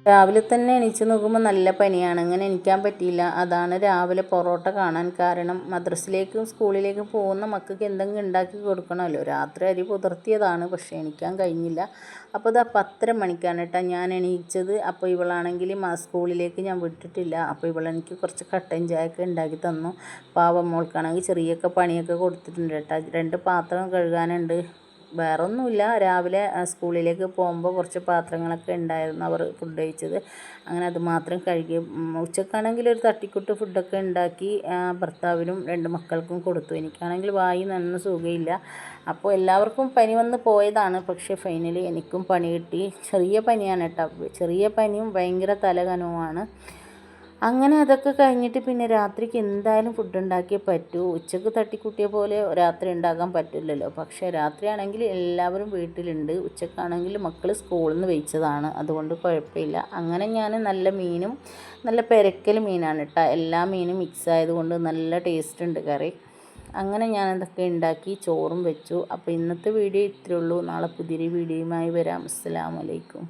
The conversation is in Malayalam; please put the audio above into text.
രാവിലെ തന്നെ എണീച്ച് നോക്കുമ്പോൾ നല്ല പനിയാണ്. അങ്ങനെ എണീക്കാൻ പറ്റിയില്ല. അതാണ് രാവിലെ പൊറോട്ട കാണാൻ കാരണം. മദ്രസയിലേക്കും സ്കൂളിലേക്കും പോകുന്ന മക്കൾക്ക് എന്തെങ്കിലും ഉണ്ടാക്കി കൊടുക്കണമല്ലോ. രാത്രി അരി കുതിർത്തിയതാണ്, പക്ഷേ എണീക്കാൻ കഴിഞ്ഞില്ല. അപ്പോൾ ഇതാ 10:30 മണിക്കാണ് കേട്ടോ ഞാൻ എണീച്ചത്. അപ്പോൾ ഇവളാണെങ്കിൽ സ്കൂളിലേക്ക് ഞാൻ വിട്ടിട്ടില്ല. അപ്പോൾ ഇവളെനിക്ക് കുറച്ച് കട്ടൻ ചായയൊക്കെ ഉണ്ടാക്കി തന്നു. പാവം മോൾക്കാണെങ്കിൽ ചെറിയൊക്കെ പണിയൊക്കെ കൊടുത്തിട്ടുണ്ട് കേട്ടോ. 2 പാത്രം കഴുകാനുണ്ട്. വേറൊന്നുമില്ല, രാവിലെ സ്കൂളിലേക്ക് പോകുമ്പോൾ കുറച്ച് പാത്രങ്ങളൊക്കെ ഉണ്ടായിരുന്നു അവർ ഫുഡ് കഴിച്ചത്. അങ്ങനെ അത് മാത്രം കഴുകി. ഉച്ചക്കാണെങ്കിൽ ഒരു തട്ടിക്കൂട്ട് ഫുഡൊക്കെ ഉണ്ടാക്കി ഭർത്താവിനും 2 മക്കൾക്കും കൊടുത്തു. എനിക്കാണെങ്കിൽ വായി നന്ന സുഖമില്ല. അപ്പോൾ എല്ലാവർക്കും പനി വന്ന് പോയതാണ്. പക്ഷേ ഫൈനലി എനിക്കും പനി കിട്ടി. ചെറിയ പനിയാണ് കേട്ടോ. ചെറിയ പനിയും ഭയങ്കര തലകനവുമാണ്. അങ്ങനെ അതൊക്കെ കഴിഞ്ഞിട്ട് പിന്നെ രാത്രിക്ക് എന്തായാലും ഫുഡ് ഉണ്ടാക്കിയേ പറ്റൂ. ഉച്ചക്ക് തട്ടിക്കൂട്ടിയ പോലെ രാത്രി ഉണ്ടാക്കാൻ പറ്റില്ലല്ലോ. പക്ഷേ രാത്രിയാണെങ്കിൽ എല്ലാവരും വീട്ടിലുണ്ട്. ഉച്ചക്കാണെങ്കിൽ മക്കൾ സ്കൂളിൽ നിന്ന് വെച്ചതാണ്, അതുകൊണ്ട് കുഴപ്പമില്ല. അങ്ങനെ ഞാൻ നല്ല മീനും നല്ല പെരക്കൽ മീനാണ് കേട്ടോ. എല്ലാ മീനും മിക്സ് ആയതുകൊണ്ട് നല്ല ടേസ്റ്റ് ഉണ്ട് കറി. അങ്ങനെ ഞാൻ അതൊക്കെ ഉണ്ടാക്കി ചോറും വെച്ചു. അപ്പോൾ ഇന്നത്തെ വീഡിയോ ഇത്രയേ ഉള്ളൂ. നാളെ പുതിയൊരു വീഡിയോയുമായി വരാം. അസ്സലാമു അലൈക്കും.